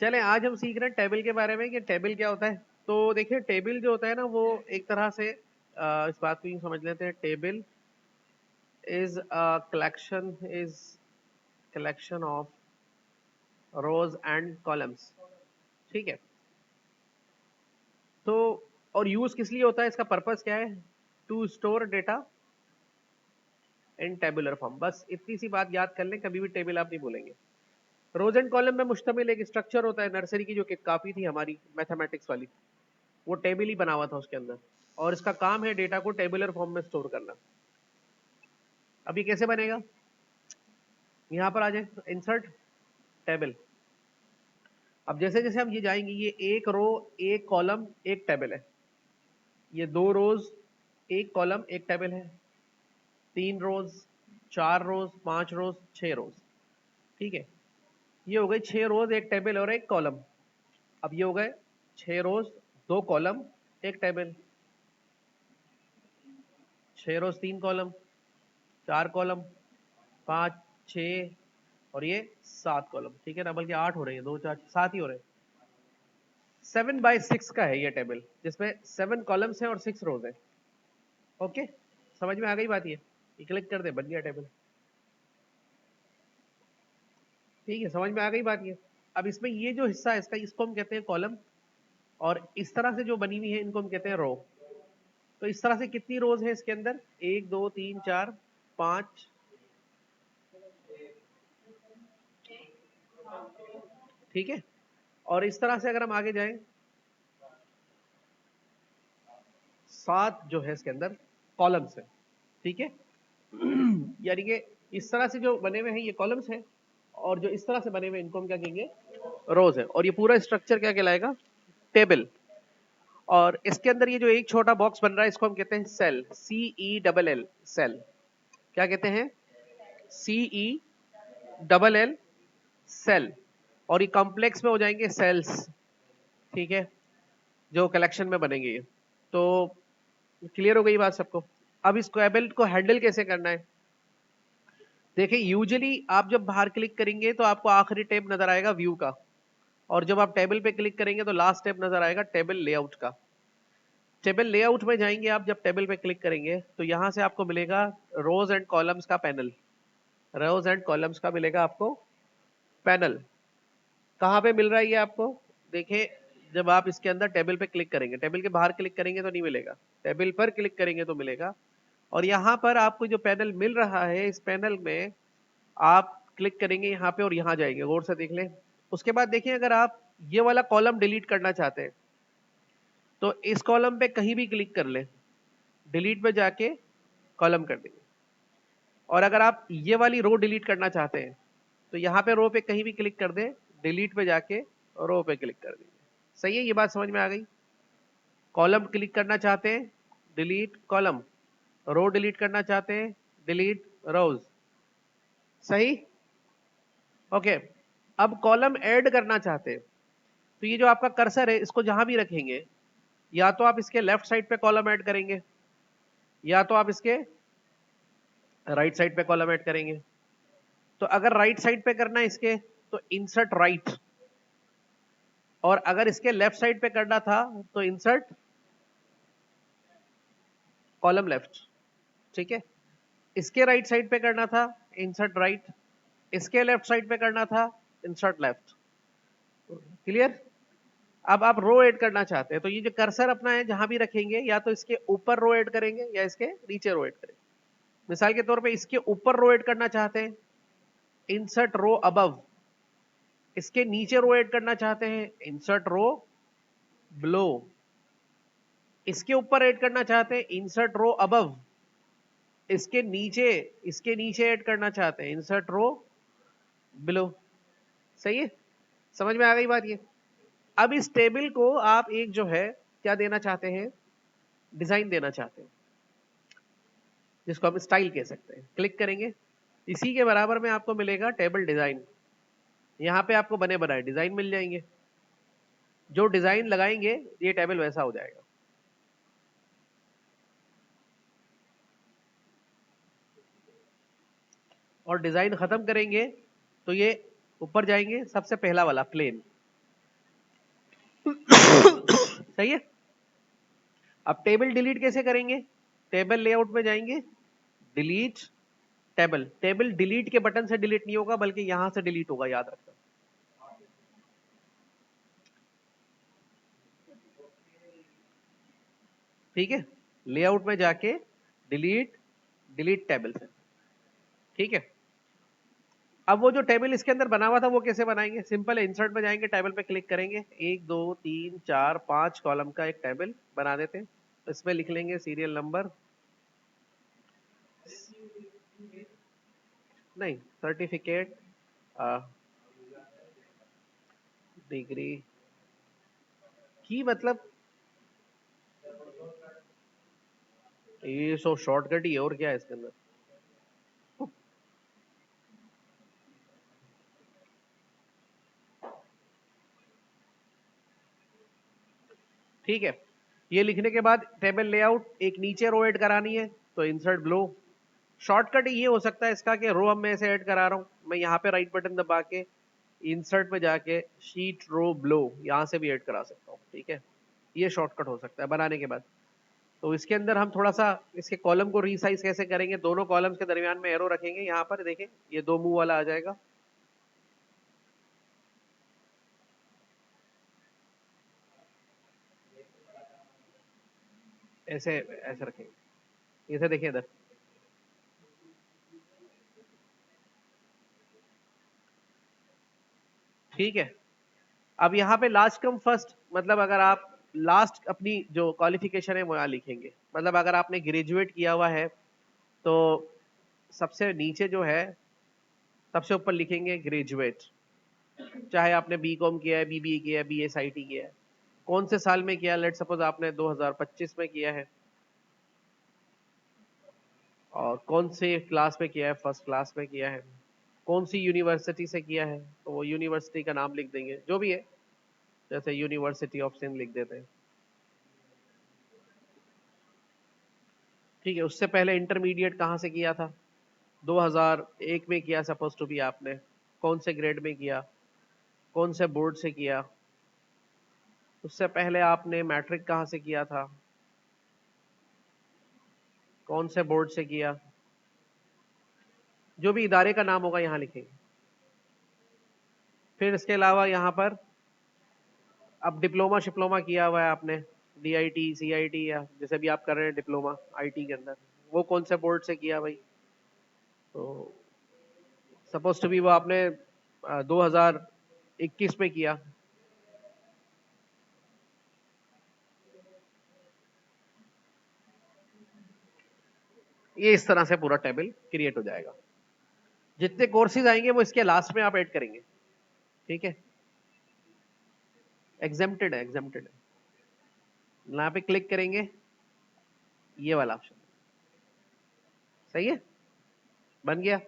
चलें आज हम सीख रहे हैं टेबल के बारे में कि टेबल क्या होता है। तो देखिए टेबल जो होता है ना वो एक तरह से इस बात को यूं समझ लेते हैं, table is collection of rose and columns. ठीक है। तो और यूज किस लिए होता है, इसका पर्पस क्या है? To store data in tabular form. बस इतनी सी बात याद कर लें, कभी भी टेबल आप नहीं भूलेंगे। रोज एंड कॉलम में मुश्तमिल एक स्ट्रक्चर होता है नर्सरी की, जो कि काफी थी हमारी मैथमेटिक्स वाली, वो टेबल ही बना हुआ था उसके अंदर, और इसका काम है डेटा को टेबुलर फॉर्म में स्टोर करना। अब ये कैसे बनेगा? यहाँ पर आ जाए, इंसर्ट टेबल। अब जैसे जैसे हम ये जाएंगे, ये एक रो एक कॉलम एक टेबल है, ये दो रोज एक कॉलम एक टेबल है, तीन रोज, चार रोज, पांच रोज, छह रोज। ठीक है, ये हो गई छह रोज एक टेबल और एक कॉलम। अब ये हो गए छह रोज दो कॉलम एक टेबल, छह रोज तीन कॉलम, चार कॉलम, पांच, छः, और ये सात कॉलम। ठीक है ना, बल्कि आठ हो रही है, दो चार सात ही हो रहे हैं। 7 by 6 का है ये टेबल, जिसमें 7 कॉलम्स हैं और 6 रोज हैं। ओके, समझ में आ गई बात? ये क्लिक कर दे, बन गया टेबल। ठीक है, समझ में आ गई बात ये। अब इसमें ये जो हिस्सा है इसका, इसको हम कहते हैं कॉलम, और इस तरह से जो बनी हुई है इनको हम कहते हैं रो। तो इस तरह से कितनी रोज है इसके अंदर? एक, दो, तीन, चार, पांच। ठीक है, और इस तरह से अगर हम आगे जाएं, सात जो है इसके अंदर कॉलम्स है। ठीक है, यानी कि इस तरह से जो बने हुए हैं ये कॉलम्स हैं, और जो इस तरह से बने हुए इनको हम क्या कहेंगे? रोज है। और ये पूरा स्ट्रक्चर क्या कहलाएगा? टेबल। और इसके अंदर ये जो एक छोटा बॉक्स बन रहा है इसको हम कहते हैं सेल, CELL, सेल। क्या कहते हैं? CELL, cell. और ये कॉम्प्लेक्स में हो जाएंगे सेल्स। ठीक है, जो कलेक्शन में बनेंगे ये। तो क्लियर हो गई बात सबको? अब इस टेबल को हैंडल कैसे करना है? देखिए यूजुअली आप जब बाहर क्लिक करेंगे तो आपको आखिरी टैब नजर आएगा व्यू का, और जब आप टेबल पे क्लिक करेंगे तो लास्ट टैब नजर आएगा टेबल लेआउट का। टेबल लेआउट में जाएंगे आप, जब टेबल पे क्लिक करेंगे तो यहां से आपको मिलेगा रोज एंड कॉलम्स का पैनल। रोज एंड कॉलम्स का मिलेगा आपको पैनल। कहाँ पे मिल रहा है ये आपको? देखिए, जब आप इसके अंदर टेबल पे क्लिक करेंगे, टेबल के बाहर क्लिक करेंगे तो नहीं मिलेगा, टेबल पर क्लिक करेंगे तो मिलेगा। और यहाँ पर आपको जो पैनल मिल रहा है, इस पैनल में आप क्लिक करेंगे यहाँ पे और यहाँ जाएंगे, गौर से देख लें। उसके बाद देखिए, अगर आप ये वाला कॉलम डिलीट करना चाहते हैं तो इस कॉलम पे कहीं भी क्लिक कर लें, डिलीट पे जाके कॉलम कर देंगे। और अगर आप ये वाली रो डिलीट करना चाहते हैं तो यहाँ पे रो पे कहीं भी क्लिक कर दें, डिलीट पे जाके रो पे क्लिक कर देंगे। सही है, ये बात समझ में आ गई? कॉलम क्लिक करना चाहते हैं, डिलीट कॉलम। रो डिलीट करना चाहते हैं, डिलीट रोज। सही? ओके। अब कॉलम ऐड करना चाहते हैं तो ये जो आपका कर्सर है इसको जहां भी रखेंगे, या तो आप इसके लेफ्ट साइड पे कॉलम ऐड करेंगे, या तो आप इसके राइट साइड पे कॉलम ऐड करेंगे। तो अगर राइट साइड पे करना है इसके, तो इंसर्ट राइट, और अगर इसके लेफ्ट साइड पे करना था तो इंसर्ट कॉलम लेफ्ट। ठीक है, इसके राइट साइड पे करना था इंसर्ट राइट, इसके लेफ्ट साइड पे करना था इंसर्ट लेफ्ट। क्लियर? अब आप रो ऐड करना चाहते हैं तो ये जो कर्सर अपना है जहां भी रखेंगे, या तो इसके ऊपर रो ऐड करेंगे या इसके नीचे रो ऐड करेंगे। मिसाल के तौर पे इसके ऊपर रो ऐड करना चाहते हैं, इंसर्ट रो अबव। इसके नीचे रो ऐड करना चाहते हैं, इंसर्ट रो बिलो। इसके ऊपर ऐड करना चाहते हैं, इंसर्ट रो अबव। इसके नीचे ऐड करना चाहते हैं, इंसर्ट रो बिलो। सही है, समझ में आ गई बात ये? अब इस टेबल को आप एक जो है क्या देना चाहते हैं? डिजाइन देना चाहते हैं, जिसको हम स्टाइल कह सकते हैं। क्लिक करेंगे, इसी के बराबर में आपको मिलेगा टेबल डिजाइन। यहाँ पे आपको बने बनाए डिजाइन मिल जाएंगे। जो डिजाइन लगाएंगे ये टेबल वैसा हो जाएगा। और डिजाइन खत्म करेंगे तो ये ऊपर जाएंगे, सबसे पहला वाला प्लेन, सही है। अब टेबल डिलीट कैसे करेंगे? टेबल लेआउट में जाएंगे, डिलीट टेबल। टेबल डिलीट के बटन से डिलीट नहीं होगा बल्कि यहां से डिलीट होगा, याद रखना। ठीक है, लेआउट में जाके डिलीट, डिलीट टेबल से। ठीक है, अब वो जो टेबल इसके अंदर बना हुआ था वो कैसे बनाएंगे? सिंपल है, इंसर्ट में जाएंगे, टेबल पे क्लिक करेंगे, 1 2 3 4 5 कॉलम का एक टेबल बना देते हैं। इसमें लिख लेंगे सीरियल नंबर, नहीं सर्टिफिकेट, डिग्री की, मतलब ये सो शॉर्टकट ही है, और क्या है इसके अंदर। ठीक है, ये लिखने के बाद टेबल लेआउट, एक नीचे रो ऐड करानी है तो इंसर्ट ब्लो। शॉर्टकट ये हो सकता है इसका कि रो अब मैं ऐसे ऐड करा रहा हूं, मैं यहाँ पे राइट बटन दबा के इंसर्ट में जाके शीट रो ब्लो यहाँ से भी ऐड करा सकता हूँ। ठीक है, ये शॉर्टकट हो सकता है बनाने के बाद। तो इसके अंदर हम थोड़ा सा इसके कॉलम को रीसाइज कैसे करेंगे, दोनों कॉलम्स के दरमियान में एरो रखेंगे, यहाँ पर देखें ये 2 मुंह वाला आ जाएगा, ऐसे ऐसे रखेंगे, इसे देखिए इधर। ठीक है, अब यहाँ पे लास्ट कम फर्स्ट, मतलब अगर आप लास्ट अपनी जो क्वालिफिकेशन है वो यहाँ लिखेंगे। मतलब अगर आपने ग्रेजुएट किया हुआ है तो सबसे नीचे जो है सबसे ऊपर लिखेंगे ग्रेजुएट, चाहे आपने बीकॉम किया है, बीबीए किया है, बीएसआईटी किया है, कौन से साल में किया, लेट सपोज आपने 2025 में किया है, और कौन से क्लास में किया है, फर्स्ट क्लास में किया है, कौन सी यूनिवर्सिटी से किया है, तो वो यूनिवर्सिटी का नाम लिख देंगे जो भी है, जैसे यूनिवर्सिटी ऑफ सिंध लिख देते हैं। ठीक है, उससे पहले इंटरमीडिएट कहाँ से किया था? 2001 में किया सपोज टू बी आपने, कौन से ग्रेड में किया, कौन से बोर्ड से किया? उससे पहले आपने मैट्रिक कहाँ से किया था, कौन से बोर्ड से किया? जो भी इदारे का नाम होगा यहाँ लिखेंगे। फिर इसके अलावा यहाँ पर अब डिप्लोमा शिप्लोमा किया हुआ है आपने, डीआईटी सीआईटी या जैसे भी आप कर रहे हैं डिप्लोमा आईटी के अंदर, वो कौन से बोर्ड से किया भाई? तो सपोज टू बी वो आपने 2021 में किया। ये इस तरह से पूरा टेबल क्रिएट हो जाएगा। जितने कोर्सेज आएंगे वो इसके लास्ट में आप ऐड करेंगे। ठीक है, एग्जेम्प्टेड है, एग्जेम्प्टेड है, यहाँ पे क्लिक करेंगे, ये वाला ऑप्शन। सही है, बन गया।